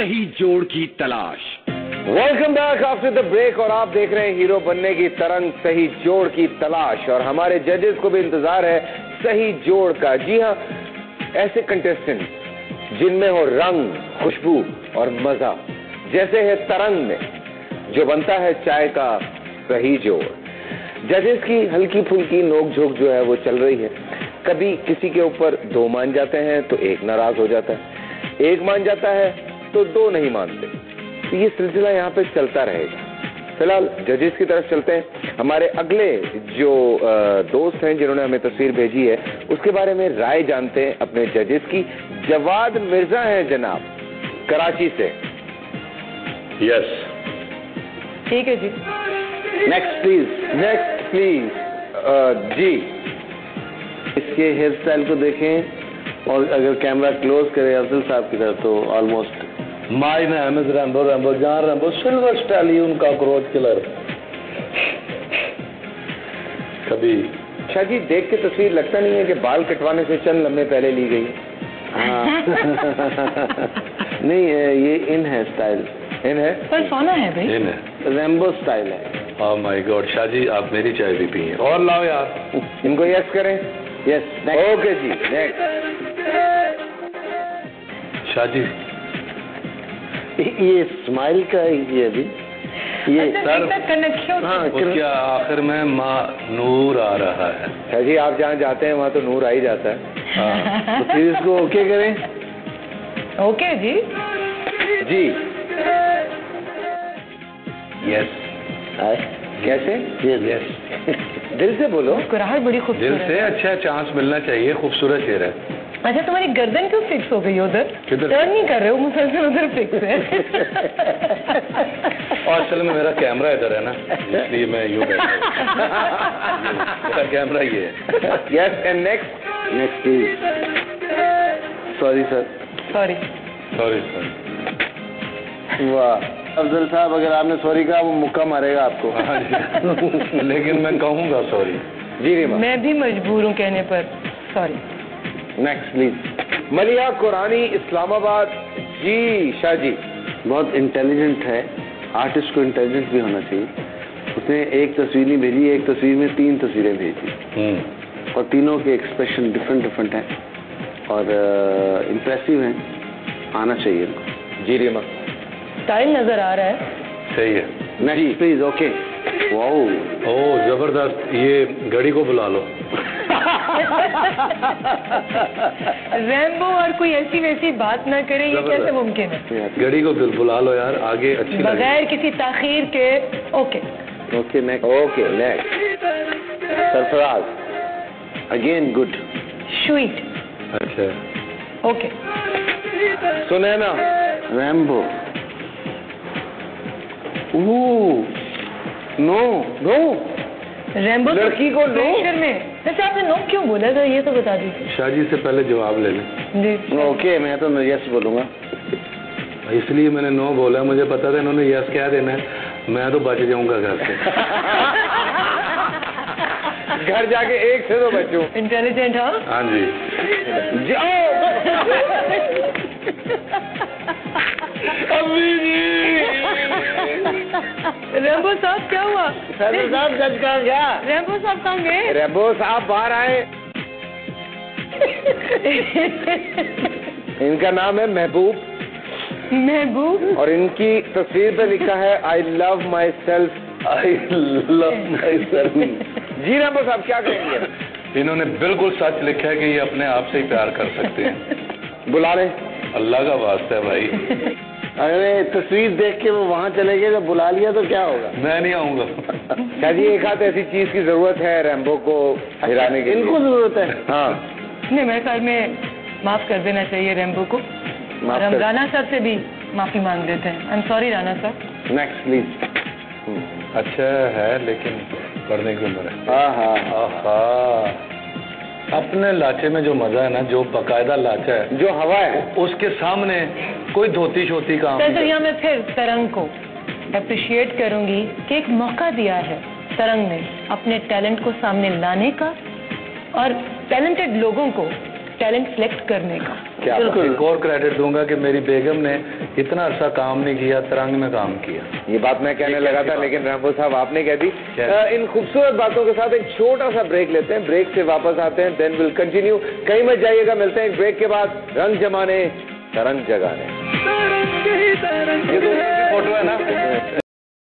सही जोड़ की तलाश। Welcome back after the break और आप देख रहे हैं हीरो बनने की तरंग, सही जोड़ की तलाश। और हमारे जजेस को भी इंतजार है सही जोड़ का। जी हाँ, ऐसे कंटेस्टेंट जिनमें हो रंग, खुशबू और मजा, जैसे है तरंग में जो बनता है चाय का सही जोड़। जजेस की हल्की फुल्की नोक झोंक जो है वो चल रही है। कभी किसी के ऊपर दो मान जाते हैं तो एक नाराज हो जाता है, एक मान जाता है तो दो नहीं मानते। तो ये सिलसिला यहाँ पे चलता रहेगा। फिलहाल जजेस की तरफ चलते हैं। हमारे अगले जो दोस्त हैं जिन्होंने हमें तस्वीर भेजी है उसके बारे में राय जानते हैं अपने जजेस की। जवाद मिर्जा हैं जनाब, कराची से। यस, ठीक है जी। Next please, next please. जी, इसके हेयर स्टाइल को देखें और अगर कैमरा क्लोज करे अफजल साहब की तरफ तो almost my name is Rambo, Rambo जहां Rambo silver stallion cockroach killer. कभी शाह जी देख के तस्वीर लगता नहीं है कि बाल कटवाने से चंद लम्बे पहले ली गई। हाँ नहीं ये इन है स्टाइल, इन है पर सोना है भाई, इन है, रैम्बो स्टाइल है। Oh my God, Shah ji आप मेरी चाय भी पिए और लाओ यार। इनको यस करें। यस, ओके जी, नेक्स्ट। शाह जी ये स्माइल का ये अभी ये सर कनेक्शन। हाँ उसके आखिर में माँ नूर आ रहा है। शाह जी आप जहाँ जाते हैं वहाँ तो नूर आ ही जाता है। हाँ तो फिर इसको ओके करें। ओके जी। जी यस, कैसे? यस, दिल से बोलो। मुस्कुराहट बड़ी दिल खूबसूरत से है। अच्छा चांस मिलना चाहिए, खूबसूरत चेहरा है। अच्छा, तुम्हारी गर्दन क्यों फिक्स हो गई उधर? किधर? टर्न नहीं कर रहे हो, मुसलसल उधर फिक्स है। और असल में मेरा कैमरा इधर है ना, इसलिए मैं यूं बैठा हूं। मेरा कैमरा ये है। Yes and next. Next please. Sorry sir. Sorry. Sorry sir. वाह अफजल साहब, अगर आपने सॉरी कहा वो मुक्का मारेगा आपको। हाँ जी, लेकिन मैं कहूँगा सॉरी। जी रीमा। मैं भी मजबूर हूँ कहने पर सॉरी। Next please. मलिया कुरानी, इस्लामाबाद। जी शाह जी। बहुत इंटेलिजेंट है, आर्टिस्ट को इंटेलिजेंट भी होना चाहिए। उसने एक तस्वीर नहीं भेजी, एक तस्वीर में 3 तस्वीरें भेजी और तीनों के एक्सप्रेशन डिफरेंट डिफरेंट हैं और इम्प्रेसिव हैं। आना चाहिए इनको। जी रीमा। स्टाइल नजर आ रहा है। सही है। Next please. ओके। वाओ, ओह जबरदस्त, ये घड़ी को बुला लो। रैम्बो और कोई ऐसी वैसी बात ना करे, ये कैसे मुमकिन है? घड़ी को बुला लो यार, आगे अच्छी लगेगी। बगैर किसी ताखीर के। Okay okay next. Okay next. Sarfaraz again good. Sweet. अच्छा, okay. Sunaina. Rambo. No no, Rambo लड़की को नो। प्रेशर में। अच्छा, आपने नो क्यों बोला था ये तो बता दीजिए। शाह जी से पहले जवाब ले लें। जी। ओके, मैं तो यस बोलूंगा। इसलिए मैंने नो बोला, मुझे पता था इन्होंने यस क्या देना है, मैं तो बच जाऊंगा घर से। घर जाके एक से तो बच्चों। इंटेलिजेंट। हाँ हाँ जी। अम्मी जी। रैम्बो साहब क्या हुआ? सैदर साहब जज कहाँ गया? रैम्बो साहब कहाँ गए? रेबो साहब बाहर आए। इनका नाम है महबूब महबूब। और इनकी तस्वीर पे लिखा है I love myself. I love myself. जी रेबो साहब क्या कहेंगे? इन्होंने बिल्कुल सच लिखा है कि ये अपने आप से ही प्यार कर सकते हैं। बुला ले। अल्लाह का वास्ता है भाई। अरे तस्वीर देख के वो वहाँ चले गए, जब बुला लिया तो क्या होगा? मैं नहीं आऊंगा। शाह जी एक हाथ ऐसी चीज की जरूरत है रैम्बो को हिराने के लिए। इनको जरूरत है। हाँ नहीं, मेरे ख्याल में माफ कर देना चाहिए रैम्बो को। और हम राना साहब से भी माफी मांग देते हैं। आई एम सॉरी राना साहब। Next please. अच्छा है लेकिन पढ़ने की उम्र है। हाँ हाँ आहा, अपने लाचे में जो मजा है ना, जो बकायदा लाचा है, जो हवा है उसके सामने कोई धोती शोती काम सर नहीं। यहाँ मैं फिर तरंग को अप्रिशिएट करूंगी कि एक मौका दिया है तरंग ने अपने टैलेंट को सामने लाने का और टैलेंटेड लोगों को टैलेंट सेलेक्ट करने का। क्या बिल्कुल। एक और क्रेडिट दूंगा कि मेरी बेगम ने इतना अर्सा काम नहीं किया, तरंग में काम किया। ये बात मैं कहने लगा था, लेकिन रैम्बो साहब आपने कह दी। क्या? इन खूबसूरत बातों के साथ एक छोटा सा ब्रेक लेते हैं, ब्रेक से वापस आते हैं, देन विल कंटिन्यू। कहीं मत जाइएगा, मिलते हैं एक ब्रेक के बाद। रंग जमाने तरंग जगाने। ये तो फोटो है ना।